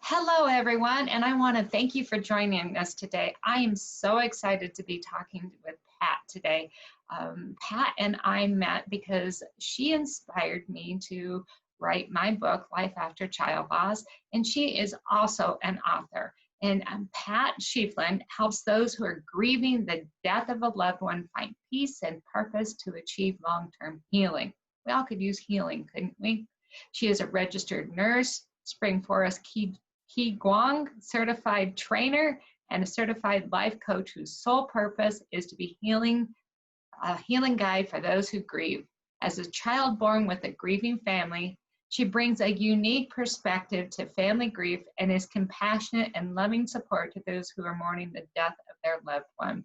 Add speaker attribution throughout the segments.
Speaker 1: Hello, everyone, and I want to thank you for joining us today. I am so excited to be talking with Pat today. Pat and I met because she inspired me to write my book, Life After Child Loss, and she is also an author. And Pat Sheveland helps those who are grieving the death of a loved one find peace and purpose to achieve long-term healing. We all could use healing, couldn't we? She is a registered nurse, Spring Forest Gong certified trainer, and a certified life coach whose sole purpose is to be a healing guide for those who grieve. As a child born with a grieving family, she brings a unique perspective to family grief and is compassionate and loving support to those who are mourning the death of their loved one.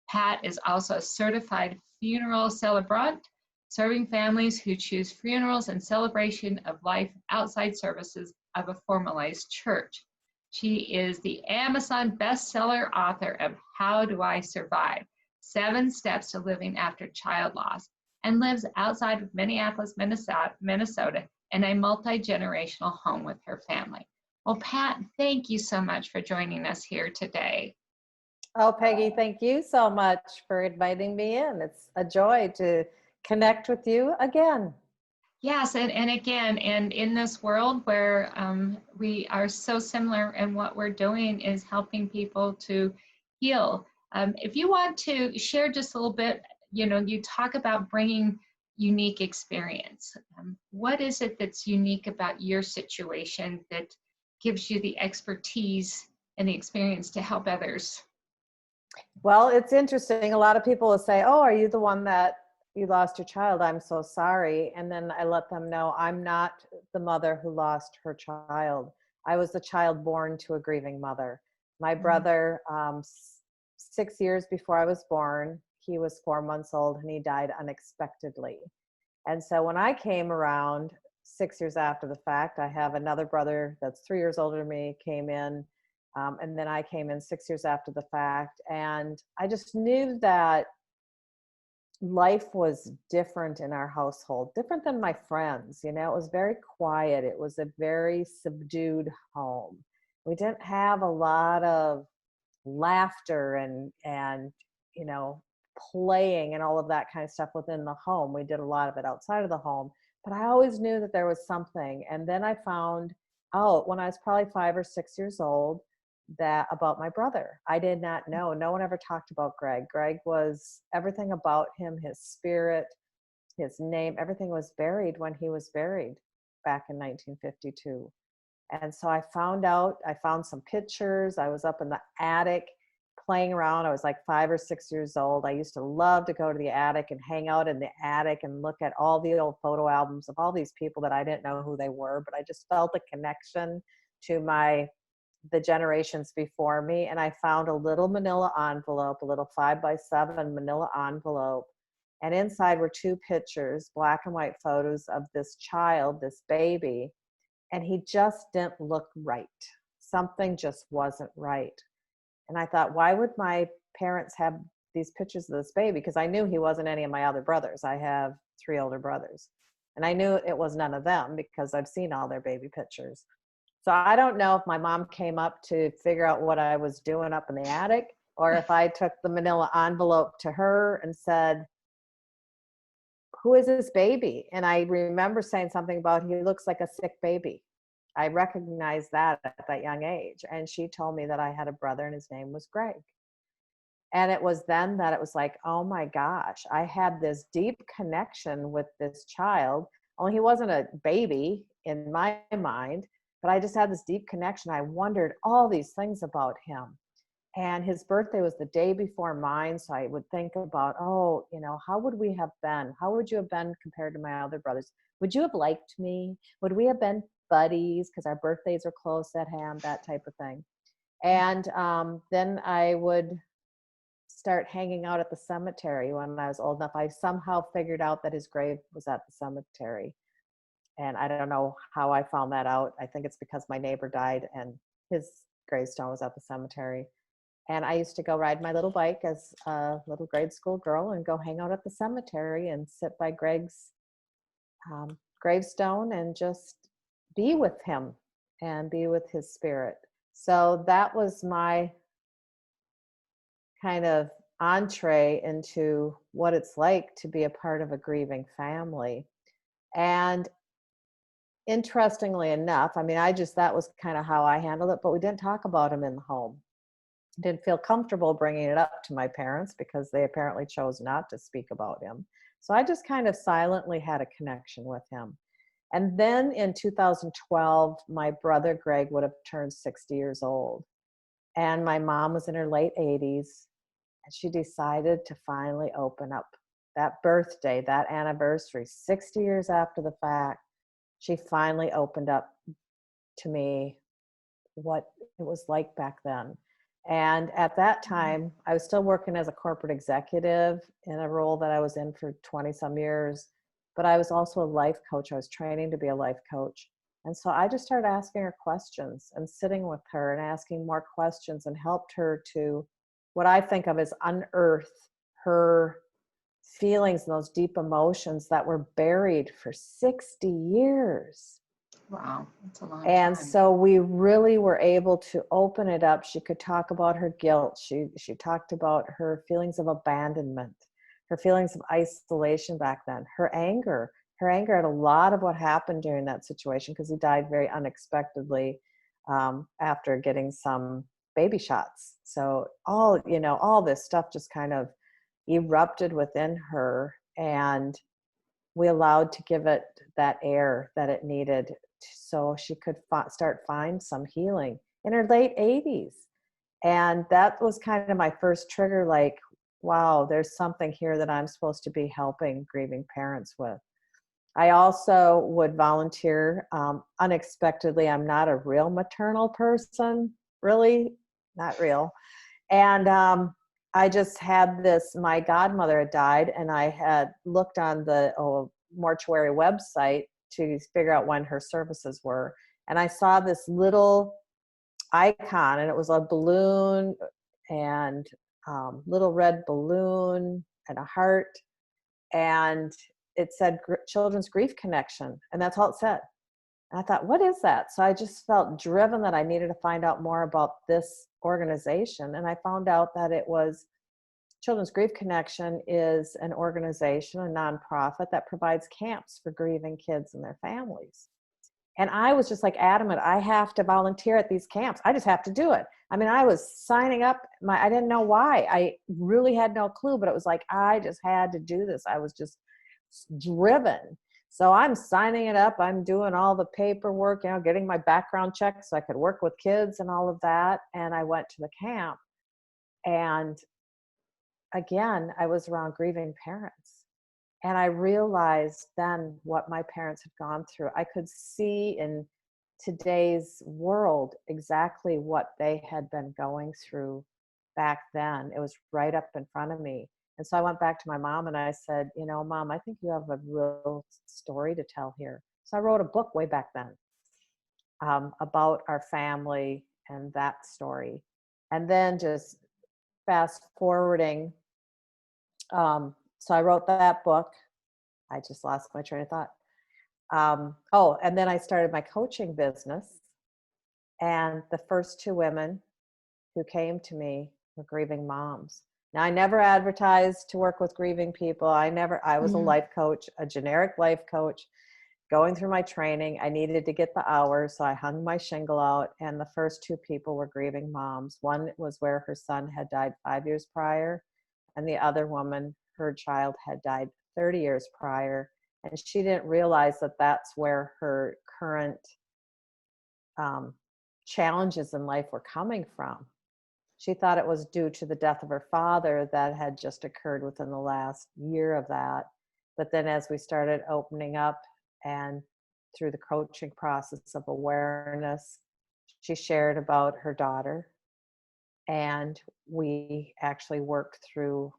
Speaker 1: Pat is also a certified funeral celebrant, serving families who choose funerals and celebration of life outside services of a formalized church. She is the Amazon bestseller author of How Do I Survive? 7 Steps to Living After Child Loss, and lives outside of Minneapolis, Minnesota, in a multi-generational home with her family. Well, Pat, thank you so much for joining us here today.
Speaker 2: Oh, Peggy, thank you so much for inviting me in. It's a joy to connect with you again.
Speaker 1: Yes, and again, and in this world where we are so similar, and what we're doing is helping people to heal. If you want to share just a little bit, you talk about bringing unique experience. What is it that's unique about your situation that gives you the expertise and the experience to help others?
Speaker 2: Well, it's interesting. A lot of people will say, "Oh, are you the one that you lost your child? I'm so sorry." And then I let them know I'm not the mother who lost her child. I was the child born to a grieving mother. My
Speaker 1: Mhm.
Speaker 2: brother, 6 years before I was born, he was 4 months old and he died unexpectedly. And so when I came around 6 years after the fact, I have another brother that's 3 years older than me, came in, and then I came in 6 years after the fact. And I just knew that life was different in our household, different than my friends. It was very quiet. It was a very subdued home. We didn't have a lot of laughter and you know playing and all of that kind of stuff within the home. We did a lot of it outside of the home, but I always knew that there was something. And then I found out when I was probably 5 or 6 years old that about my brother. I did not know. No one ever talked about Greg. Greg was everything about him, his spirit, his name, everything was buried when he was buried back in 1952. And so I found out, I found some pictures. I was up in the attic playing around. I was like 5 or 6 years old. I used to love to go to the attic and hang out in the attic and look at all the old photo albums of all these people that I didn't know who they were, but I just felt a connection to the generations before me. And I found a little manila envelope, a little 5x7 manila envelope. And inside were 2 pictures, black and white photos of this child, this baby. And he just didn't look right. Something just wasn't right. And I thought, why would my parents have these pictures of this baby? Because I knew he wasn't any of my other brothers. I have 3 older brothers. And I knew it was none of them because I've seen all their baby pictures. So I don't know if my mom came up to figure out what I was doing up in the attic, or if I took the manila envelope to her and said, "Who is this baby?" And I remember saying something about, "He looks like a sick baby." I recognized that at that young age. And she told me that I had a brother and his name was Greg. And it was then that it was like, oh my gosh, I had this deep connection with this child. Only he wasn't a baby in my mind, but I just had this deep connection. I wondered all these things about him. And his birthday was the day before mine. So I would think about, oh, how would we have been? How would you have been compared to my other brothers? Would you have liked me? Would we have been buddies because our birthdays are close at hand, that type of thing. And then I would start hanging out at the cemetery when I was old enough. I somehow figured out that his grave was at the cemetery. And I don't know how I found that out. I think it's because my neighbor died and his gravestone was at the cemetery. And I used to go ride my little bike as a little grade school girl and go hang out at the cemetery and sit by Greg's gravestone and just be with him. and be with his spirit. So that was my kind of entree into what it's like to be a part of a grieving family. And interestingly enough, I mean, that was kind of how I handled it, but we didn't talk about him in the home. Didn't feel comfortable bringing it up to my parents because they apparently chose not to speak about him. So I just kind of silently had a connection with him. And then in 2012, my brother Greg would have turned 60 years old. And my mom was in her late 80s. And she decided to finally open up that birthday, that anniversary, 60 years after the fact. She finally opened up to me what it was like back then. And at that time, I was still working as a corporate executive in a role that I was in for 20 some years, but I was also a life coach. I was training to be a life coach. And so I just started asking her questions and sitting with her and asking more questions, and helped her to what I think of as unearth her feelings and those deep emotions that were buried for 60 years.
Speaker 1: Wow, that's a long
Speaker 2: And
Speaker 1: time.
Speaker 2: so we really were able to open it up. She could talk about her guilt. She talked about her feelings of abandonment, her feelings of isolation back then, her anger. Her anger at a lot of what happened during that situation, because he died very unexpectedly after getting some baby shots. So all this stuff just kind of erupted within her, and we allowed to give it that air that it needed so she could find some healing in her late 80s. And that was kind of my first trigger, like, wow, there's something here that I'm supposed to be helping grieving parents with. I also would volunteer unexpectedly. I'm not a real maternal person, really, not real. And I just had my godmother had died, and I had looked on the mortuary website to figure out when her services were. And I saw this little icon, and it was a balloon and little red balloon and a heart. And it said Children's Grief Connection. And that's all it said. And I thought, what is that? So I just felt driven that I needed to find out more about this organization. And I found out that it was Children's Grief Connection is an organization, a nonprofit that provides camps for grieving kids and their families. And I was just like adamant, I have to volunteer at these camps. I just have to do it. I mean, I was signing up. I didn't know why. I really had no clue, but it was like, I just had to do this. I was just driven. So I'm signing it up. I'm doing all the paperwork, getting my background check so I could work with kids and all of that. And I went to the camp. And again, I was around grieving parents. And I realized then what my parents had gone through. I could see in today's world exactly what they had been going through back then. It was right up in front of me. And so I went back to my mom and I said, Mom, I think you have a real story to tell here. So I wrote a book way back then about our family and that story. And then just fast forwarding, so I wrote that book. I just lost my train of thought. And then I started my coaching business. And the first two women who came to me were grieving moms. Now, I never advertised to work with grieving people. I was a life coach, a generic life coach. Going through my training, I needed to get the hours, so I hung my shingle out, and the first two people were grieving moms. One was where her son had died 5 years prior, and the other woman, her child had died 30 years prior, and she didn't realize that that's where her current challenges in life were coming from. She thought it was due to the death of her father that had just occurred within the last year of that. But then as we started opening up and through the coaching process of awareness, she shared about her daughter. And we actually worked through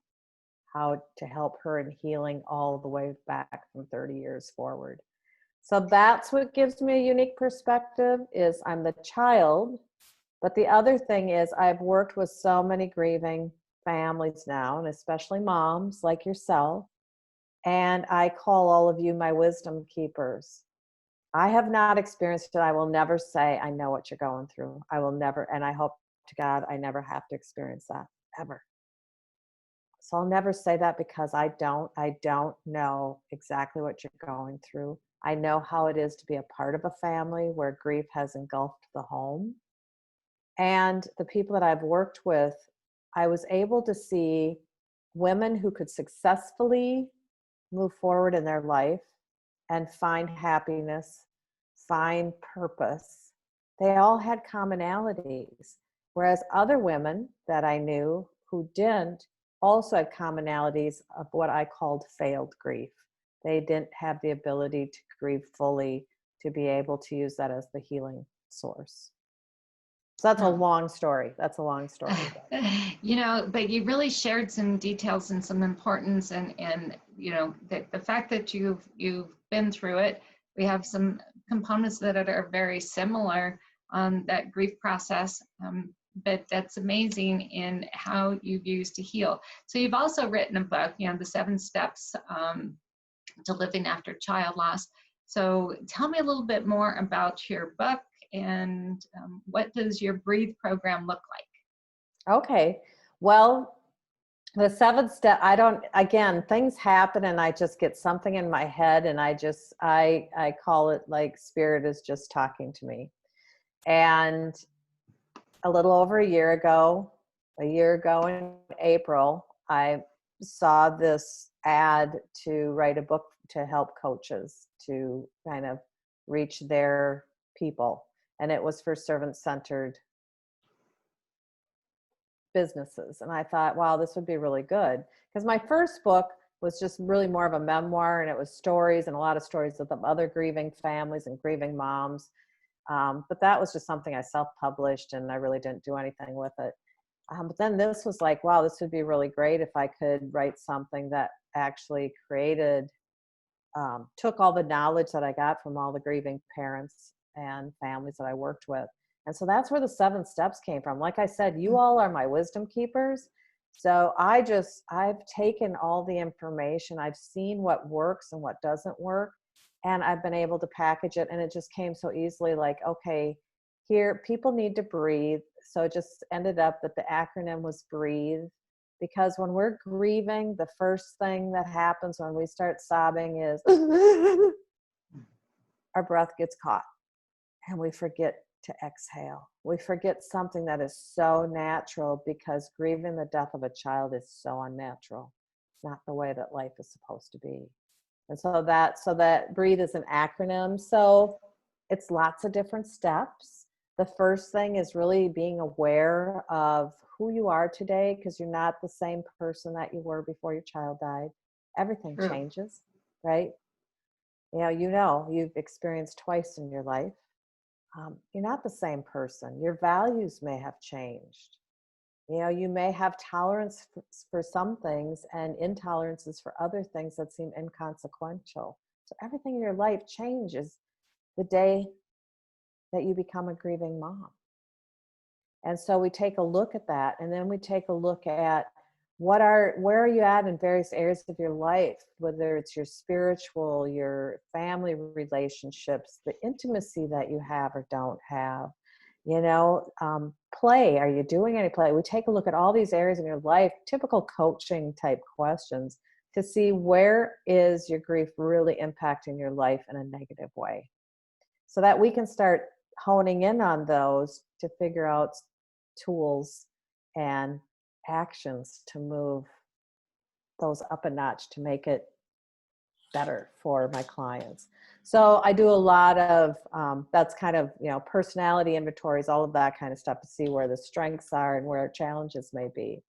Speaker 2: how to help her in healing all the way back from 30 years forward. So that's what gives me a unique perspective, is I'm the child. But the other thing is I've worked with so many grieving families now, and especially moms like yourself. And I call all of you my wisdom keepers. I have not experienced it. I will never say, I know what you're going through. I will never, and I hope to God I never have to experience that ever. So I'll never say that because I don't know exactly what you're going through. I know how it is to be a part of a family where grief has engulfed the home. And the people that I've worked with, I was able to see women who could successfully move forward in their life and find happiness, find purpose. They all had commonalities. Whereas other women that I knew who didn't also had commonalities of what I called failed grief. They didn't have the ability to grieve fully, to be able to use that as the healing source. So that's a
Speaker 1: Wow.
Speaker 2: long story. That's a long story.
Speaker 1: You know, but you really shared some details and some importance, and you know, the fact that you've been through it. We have some components that are very similar on that grief process, but that's amazing in how you've used to heal. So you've also written a book, you know, the 7 steps to living after child loss. So tell me a little bit more about your book, and what does your Breathe program look like?
Speaker 2: Okay. Well, the 7th step, I don't, again, things happen and I just get something in my head and I call it like spirit is just talking to me. And a little over a year ago in April, I saw this ad to write a book to help coaches to kind of reach their people. And it was for servant-centered businesses. And I thought, wow, this would be really good. Because my first book was just really more of a memoir, and it was stories and a lot of stories of other grieving families and grieving moms. But that was just something I self-published, and I really didn't do anything with it. But then this was like, wow, this would be really great if I could write something that actually created, took all the knowledge that I got from all the grieving parents and families that I worked with. And so that's where the 7 steps came from. Like I said, you all are my wisdom keepers. So I've taken all the information, I've seen what works and what doesn't work, and I've been able to package it. And it just came so easily, like, okay, here, people need to breathe. So it just ended up that the acronym was BREATHE, because when we're grieving, the first thing that happens when we start sobbing is our breath gets caught and we forget to exhale. We forget something that is so natural, because grieving the death of a child is so unnatural. It's not the way that life is supposed to be. And so that BREATHE is an acronym. So it's lots of different steps. The first thing is really being aware of who you are today, because you're not the same person that you were before your child died. Everything
Speaker 1: True.
Speaker 2: changes, right? You've experienced twice in your life. You're not the same person. Your values may have changed. You may have tolerance for some things and intolerances for other things that seem inconsequential. So everything in your life changes the day that you become a grieving mom. And so we take a look at that, and then we take a look at where are you at in various areas of your life, whether it's your spiritual, your family relationships, the intimacy that you have or don't have, play. Are you doing any play? We take a look at all these areas in your life, typical coaching type questions, to see where is your grief really impacting your life in a negative way, so that we can start honing in on those to figure out tools and actions to move those up a notch to make it better for my clients. So I do a lot of that's kind of personality inventories, all of that kind of stuff, to see where the strengths are and where challenges may be.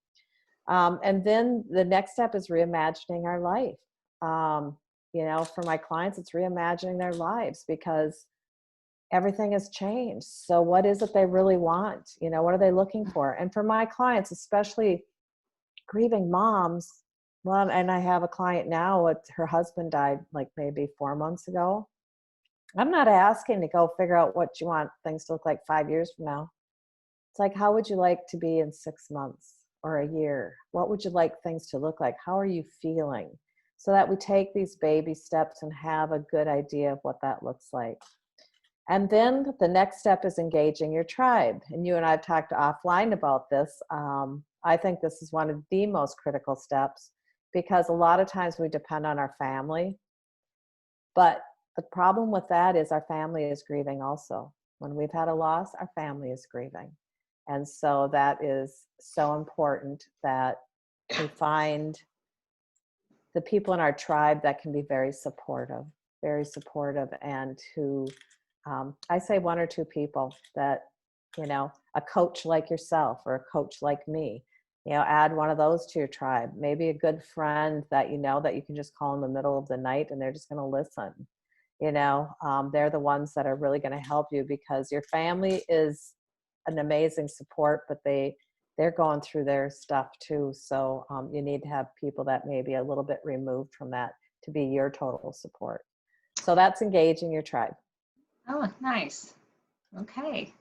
Speaker 2: And then the next step is reimagining our life. For my clients, it's reimagining their lives, because everything has changed. So what is it they really want? What are they looking for? And for my clients, especially grieving moms, well, and I have a client now, her husband died like maybe 4 months ago. I'm not asking to go figure out what you want things to look like 5 years from now. It's like, how would you like to be in 6 months or a year? What would you like things to look like? How are you feeling? so that we take these baby steps and have a good idea of what that looks like. And then the next step is engaging your tribe. And you and I have talked offline about this. I think this is one of the most critical steps, because a lot of times we depend on our family. But the problem with that is our family is grieving also. When we've had a loss, our family is grieving. And so that is so important that we find the people in our tribe that can be very supportive, and who, I say 1 or 2 people that, a coach like yourself or a coach like me, add one of those to your tribe. Maybe a good friend that that you can just call in the middle of the night and they're just going to listen. They're the ones that are really going to help you, because your family is an amazing support, but they're going through their stuff too. So you need to have people that may be a little bit removed from that to be your total support. So that's engaging your tribe.
Speaker 1: Oh, nice. Okay.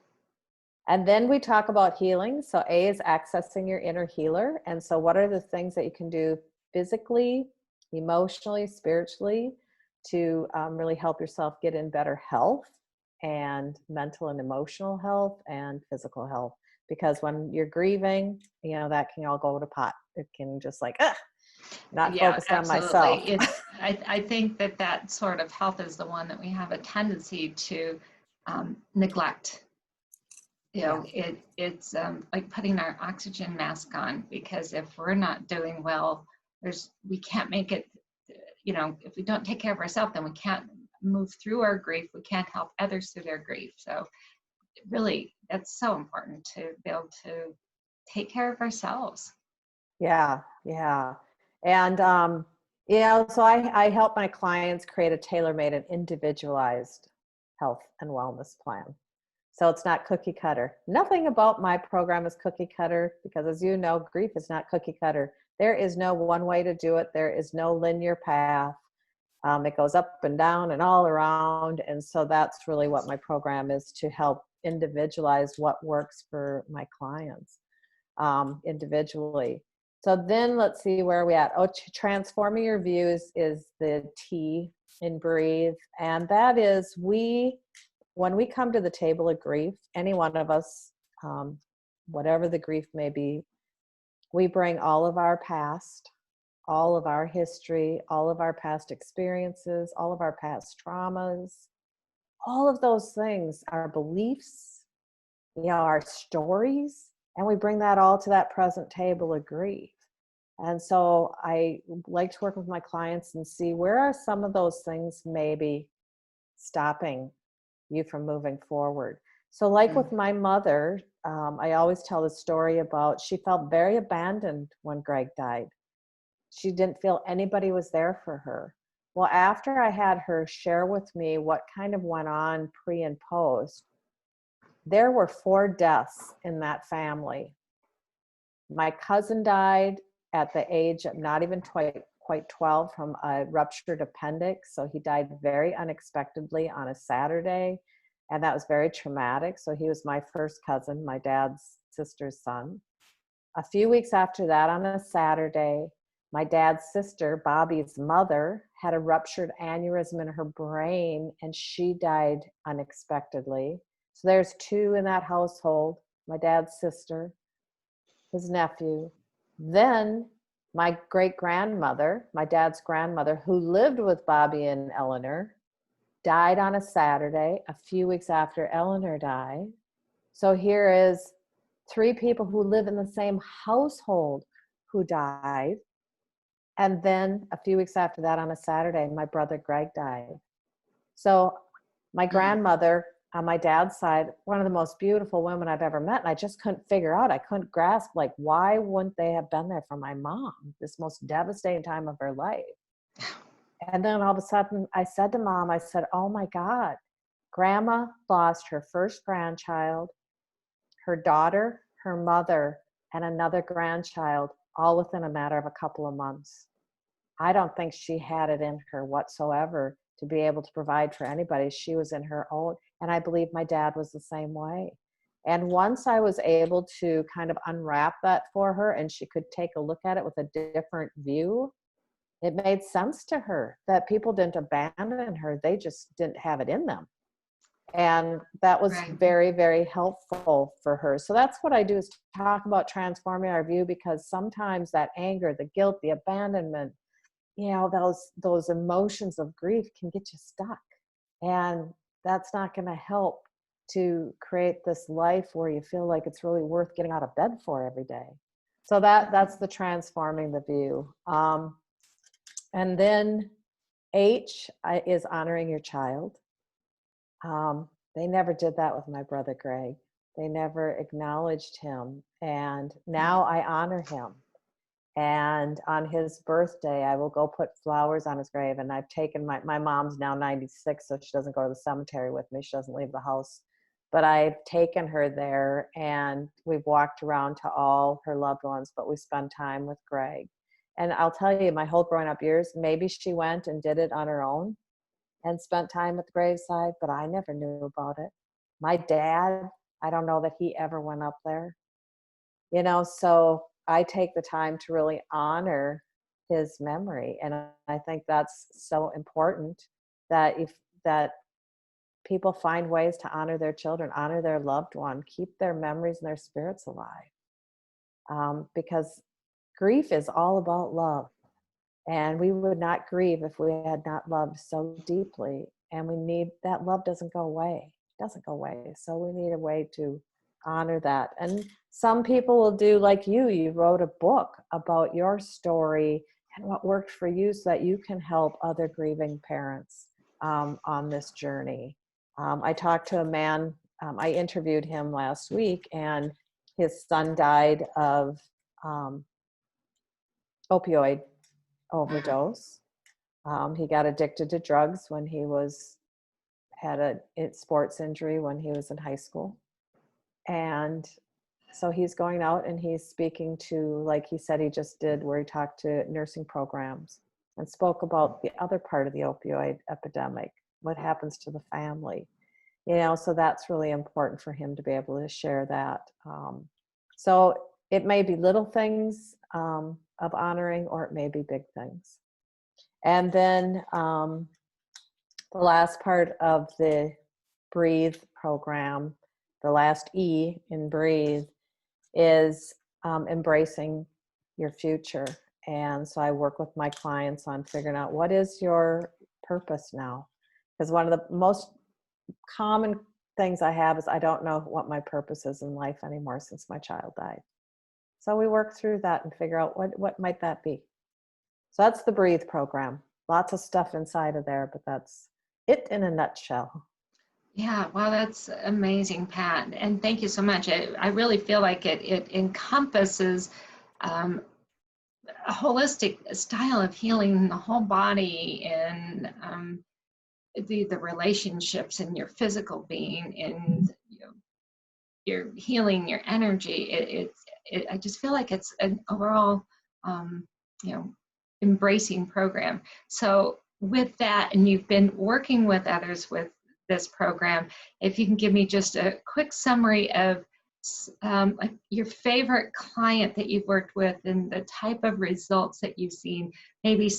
Speaker 2: And then we talk about healing. So A is accessing your inner healer. And so what are the things that you can do physically, emotionally, spiritually to really help yourself get in better health, and mental and emotional health, and physical health? Because when you're grieving, that can all go to pot. It can just not focused on myself.
Speaker 1: I think that sort of health is the one that we have a tendency to neglect. It's like putting our oxygen mask on, because if we're not doing well, we can't make it, if we don't take care of ourselves, then we can't move through our grief. We can't help others through their grief. So really, that's so important to be able to take care of ourselves.
Speaker 2: Yeah. And, so I help my clients create a tailor-made and individualized health and wellness plan. So it's not cookie cutter. Nothing about my program is cookie cutter, because as you know, grief is not cookie cutter. There is no one way to do it. There is no linear path. It goes up and down and all around. And so that's really what my program is, to help individualize what works for my clients individually. So then let's see, where are we at? Oh, transforming your views is the T in breathe. And that is, when we come to the table of grief, any one of us, whatever the grief may be, we bring all of our past, all of our history, all of our past experiences, all of our past traumas, all of those things, our beliefs, our stories, and we bring that all to that present table of grief. And so I like to work with my clients and see, where are some of those things maybe stopping you from moving forward. So with my mother, I always tell the story about, she felt very abandoned when Greg died. She didn't feel anybody was there for her. Well, after I had her share with me what kind of went on pre and post, there were 4 deaths in that family. My cousin died at the age of not even quite 12 from a ruptured appendix. So he died very unexpectedly on a Saturday, and that was very traumatic. So he was my first cousin, my dad's sister's son. A few weeks after that, on a Saturday, my dad's sister, Bobby's mother, had a ruptured aneurysm in her brain, and she died unexpectedly. So there's 2 in that household, my dad's sister, his nephew. Then my great-grandmother, my dad's grandmother, who lived with Bobby and Eleanor, died on a Saturday, a few weeks after Eleanor died. So here is 3 people who live in the same household who died. And then a few weeks after that, on a Saturday, my brother Greg died. So my grandmother on my dad's side, one of the most beautiful women I've ever met. And I just couldn't figure out, I couldn't grasp, why wouldn't they have been there for my mom, this most devastating time of her life? And then all of a sudden I said to Mom, I said, oh my God, Grandma lost her first grandchild, her daughter, her mother, and another grandchild, all within a matter of a couple of months. I don't think she had it in her whatsoever to be able to provide for anybody. She was in her own, and I believe my dad was the same way. And once I was able to kind of unwrap that for her, and she could take a look at it with a different view, it made sense to her that people didn't abandon her. They just didn't have it in them. And that was
Speaker 1: Right.
Speaker 2: very, very helpful for her. So that's what I do, is talk about transforming our view, because sometimes that anger, the guilt, the abandonment, those emotions of grief can get you stuck. And that's not going to help to create this life where you feel like it's really worth getting out of bed for every day. So that's the transforming the view. And then is honoring your child. They never did that with my brother Greg. They never acknowledged him. And now I honor him. And on his birthday, I will go put flowers on his grave. And I've taken my mom's now 96, so she doesn't go to the cemetery with me. She doesn't leave the house. But I've taken her there, and we've walked around to all her loved ones, but we spend time with Greg. And I'll tell you, my whole growing up years, maybe she went and did it on her own and spent time at the graveside, but I never knew about it. My dad, I don't know that he ever went up there. So I take the time to really honor his memory. And I think that's so important, that that people find ways to honor their children, honor their loved one, keep their memories and their spirits alive. Because grief is all about love. And we would not grieve if we had not loved so deeply. And that love doesn't go away. It doesn't go away. So we need a way to honor that. And some people will do like you wrote a book about your story and what worked for you, so that you can help other grieving parents on this journey. I talked to a man, I interviewed him last week, and his son died of opioid overdose. He got addicted to drugs when he had a sports injury when he was in high school. And so he's going out and he's speaking to, like he said he just did, where he talked to nursing programs and spoke about the other part of the opioid epidemic, what happens to the family. So that's really important for him to be able to share that. So it may be little things of honoring, or it may be big things. And then the last part of the Breathe program, the last E in Breathe, is embracing your future. And so I work with my clients on figuring out, what is your purpose now? Because one of the most common things I have is, I don't know what my purpose is in life anymore since my child died. So we work through that and figure out what might that be. So that's the Breathe program. Lots of stuff inside of there, but that's it in a nutshell.
Speaker 1: Yeah, well, that's amazing, Pat. And thank you so much. I really feel like it encompasses a holistic style of healing the whole body, and the relationships, and your physical being, and your healing, your energy. I just feel like it's an overall, you know, embracing program. So with that, and you've been working with others with this program, if you can give me just a quick summary of like your favorite client that you've worked with, and the type of results that you've seen, maybe,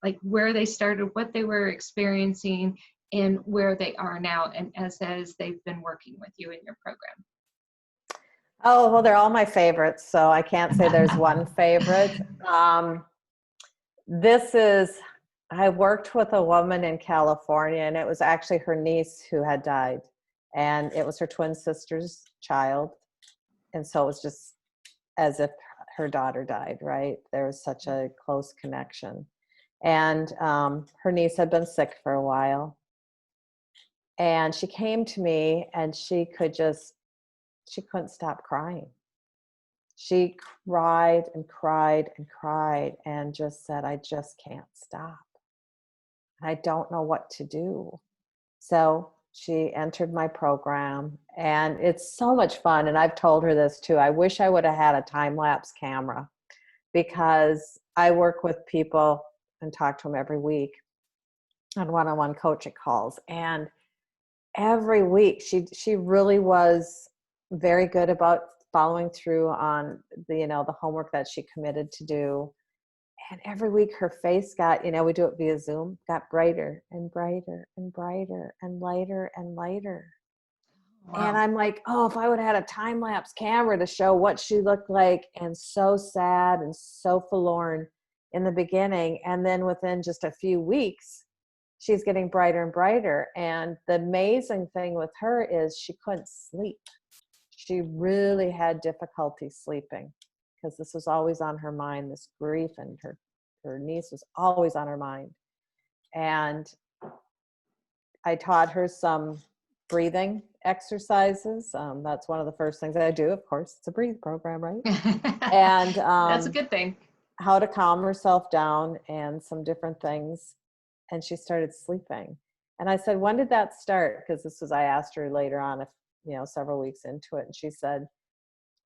Speaker 1: like where they started, what they were experiencing, and where they are now, and as they've been working with you in your program.
Speaker 2: Oh, well, they're all my favorites, so I can't say there's one favorite. I worked with a woman in California, and it was actually her niece who had died, and it was her twin sister's child. And so it was just as if her daughter died, right? There was such a close connection. And her niece had been sick for a while. And she came to me, and she couldn't stop crying. She cried and cried and cried and just said, I just can't stop. I don't know what to do. So she entered my program, and it's so much fun. And I've told her this too. I wish I would have had a time-lapse camera, because I work with people and talk to them every week on one-on-one coaching calls. And every week she really was very good about following through on the homework that she committed to do. And every week her face got, we do it via Zoom, got brighter and brighter and brighter and lighter and lighter. And
Speaker 1: Wow.
Speaker 2: I'm like, oh, if I would have had a time lapse camera to show what she looked like, and so sad and so forlorn in the beginning. And then within just a few weeks, she's getting brighter and brighter. And the amazing thing with her is she couldn't sleep. She really had difficulty sleeping because this was always on her mind, this grief, and her niece was always on her mind. And I taught her some breathing exercises. That's one of the first things I do. Of course, it's a breathe program, right? And
Speaker 1: That's a good thing.
Speaker 2: how to calm herself down and some different things. And she started sleeping. And I said, when did that start? Because I asked her later on if, several weeks into it. And she said,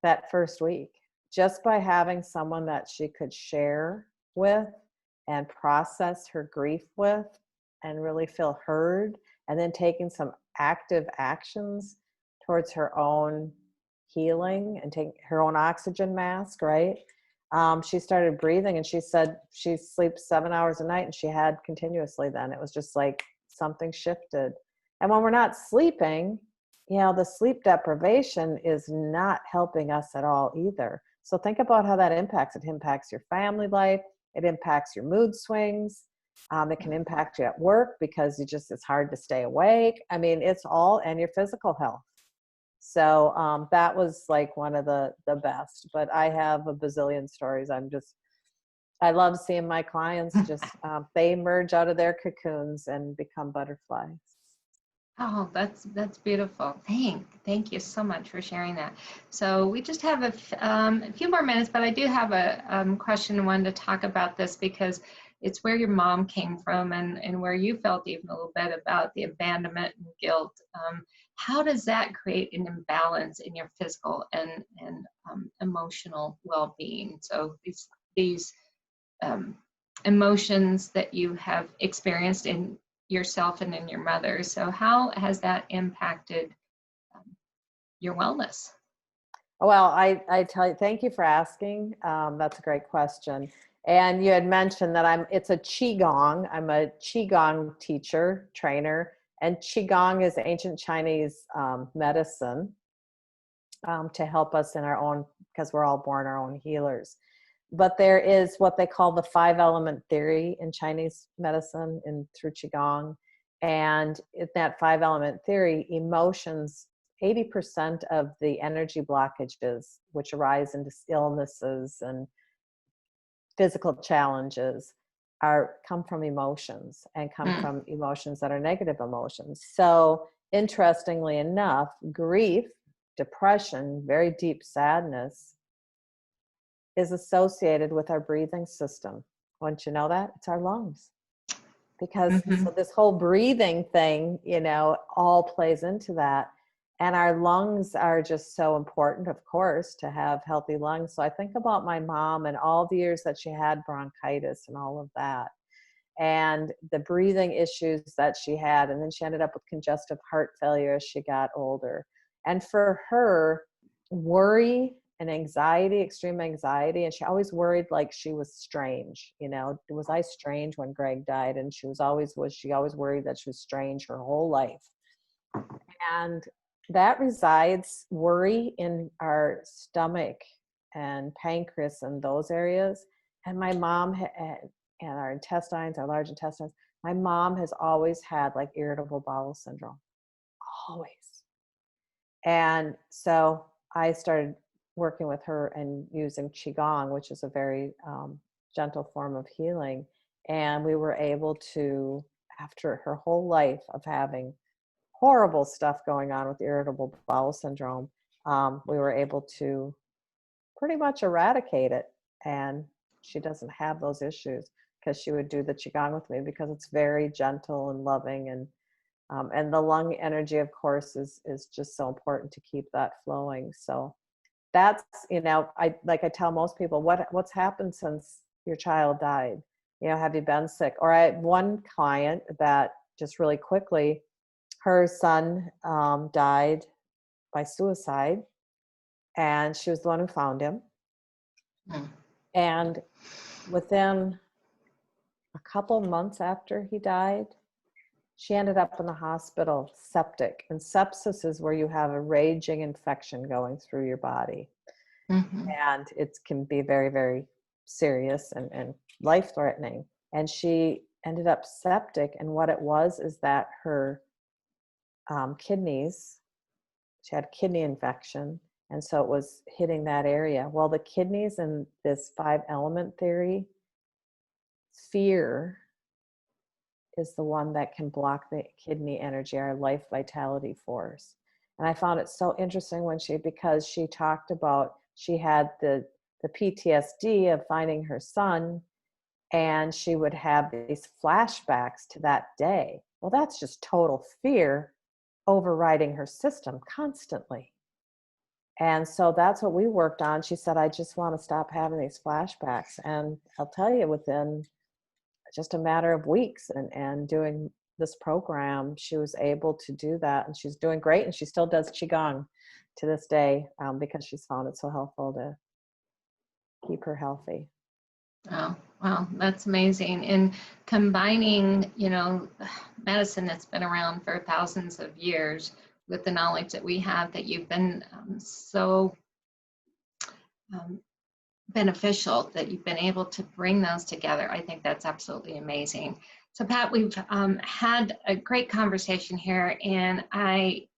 Speaker 2: that first week, just by having someone that she could share with and process her grief with and really feel heard, and then taking some active actions towards her own healing and taking her own oxygen mask, right? She started breathing, and she said she sleeps 7 hours a night, and she had continuously then. It was just like something shifted. And when we're not sleeping, the sleep deprivation is not helping us at all either. So think about how that impacts. It impacts your family life. It impacts your mood swings. It can impact you at work because it's hard to stay awake. I mean, it's all, and your physical health. So that was like one of the best, but I have a bazillion stories. I love seeing my clients they emerge out of their cocoons and become butterflies.
Speaker 1: Oh, that's beautiful. Thank you so much for sharing that. So we just have a few more minutes, but I do have a question I wanted to talk about this because it's where your mom came from and where you felt even a little bit about the abandonment and guilt. How does that create an imbalance in your physical and emotional well-being? So these emotions that you have experienced in yourself and in your mother. So how has that impacted your wellness?
Speaker 2: Well, I tell you, thank you for asking. That's a great question. And you had mentioned that it's a Qigong. I'm a Qigong teacher, trainer, and Qigong is ancient Chinese medicine to help us in our own, because we're all born our own healers. But there is what they call the 5-element theory in Chinese medicine and through Qigong. And in that 5-element theory, emotions, 80% of the energy blockages, which arise into illnesses and physical challenges, come from emotions and come from emotions that are negative emotions. So interestingly enough, grief, depression, very deep sadness is associated with our breathing system. Once you know that, it's our lungs. Because so this whole breathing thing, all plays into that. And our lungs are just so important, of course, to have healthy lungs. So I think about my mom and all the years that she had bronchitis and all of that, and the breathing issues that she had. And then she ended up with congestive heart failure as she got older. And for her, worry and anxiety, extreme anxiety, and she always worried like she was strange. Was I strange when Greg died? And she always worried that she was strange her whole life. And that resides, worry, in our stomach and pancreas and those areas. And my mom and our intestines, our large intestines, my mom has always had like irritable bowel syndrome, always. And so I started working with her and using Qigong, which is a very gentle form of healing. And we were able to, after her whole life of having horrible stuff going on with irritable bowel syndrome, we were able to pretty much eradicate it. And she doesn't have those issues because she would do the Qigong with me because it's very gentle and loving. And the lung energy, of course, is just so important to keep that flowing. So that's, I tell most people, what's happened since your child died? Have you been sick? Or I had one client that, just really quickly, her son died by suicide, and she was the one who found him. And within a couple months after he died, she ended up in the hospital septic. And sepsis is where you have a raging infection going through your body.
Speaker 1: Mm-hmm.
Speaker 2: And it can be very, very serious and life-threatening. And she ended up septic. And what it was is that her kidneys, she had kidney infection. And so it was hitting that area. Well, the kidneys in this 5-element theory, fear is the one that can block the kidney energy, our life vitality force. And I found it so interesting because she talked about, she had the PTSD of finding her son, and she would have these flashbacks to that day. Well, that's just total fear overriding her system constantly. And so that's what we worked on. She said, I just want to stop having these flashbacks. And I'll tell you, within just a matter of weeks and doing this program, she was able to do that. And she's doing great. And she still does Qigong to this day because she's found it so helpful to keep her healthy.
Speaker 1: Oh, wow, that's amazing. And combining, medicine that's been around for thousands of years with the knowledge that we have, that you've been so beneficial, that you've been able to bring those together. I think that's absolutely amazing. So Pat, we've had a great conversation here, and I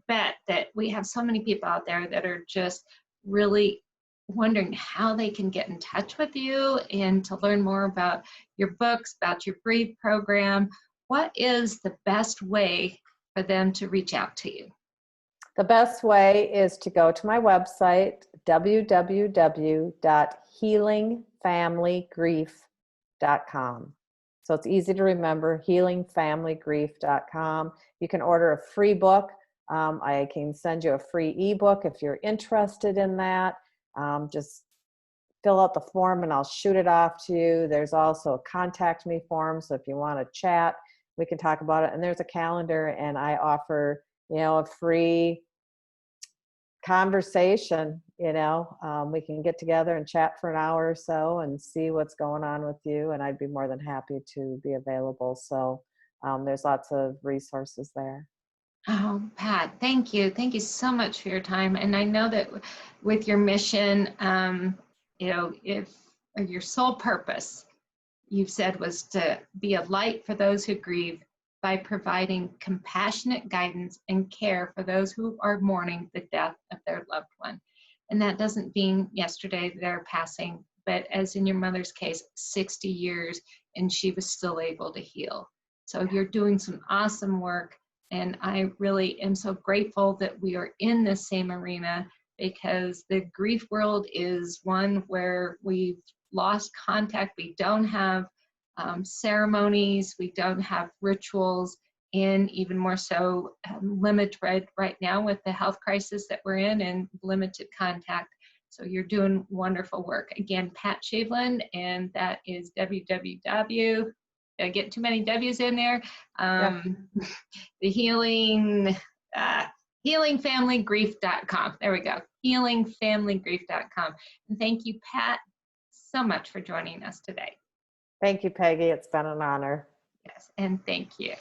Speaker 1: bet that we have so many people out there that are just really wondering how they can get in touch with you and to learn more about your books, about your Breathe program. What is the best way for them to reach out to you?
Speaker 2: The best way is to go to my website, www.healingfamilygrief.com. So it's easy to remember, healingfamilygrief.com. You can order a free book. I can send you a free ebook if you're interested in that. Just fill out the form and I'll shoot it off to you. There's also a contact me form. So if you want to chat, we can talk about it. And there's a calendar, and I offer, a free conversation. We can get together and chat for an hour or so and see what's going on with you. And I'd be more than happy to be available. So there's lots of resources there.
Speaker 1: Oh, Pat, thank you. Thank you so much for your time. And I know that with your mission, if your sole purpose, you've said, was to be a light for those who grieve by providing compassionate guidance and care for those who are mourning the death of their loved one. And that doesn't mean yesterday they're passing, but as in your mother's case, 60 years, and she was still able to heal. So you're doing some awesome work. And I really am so grateful that we are in this same arena, because the grief world is one where we've lost contact. We don't have ceremonies, we don't have rituals, and even more so limited right now with the health crisis that we're in and limited contact. So you're doing wonderful work. Again, Pat Sheveland, and that is www. Did I get too many W's in there? The healingfamilygrief.com. There we go. Healingfamilygrief.com. And thank you, Pat, so much for joining us today.
Speaker 2: Thank you, Peggy. It's been an honor.
Speaker 1: Yes, and thank you.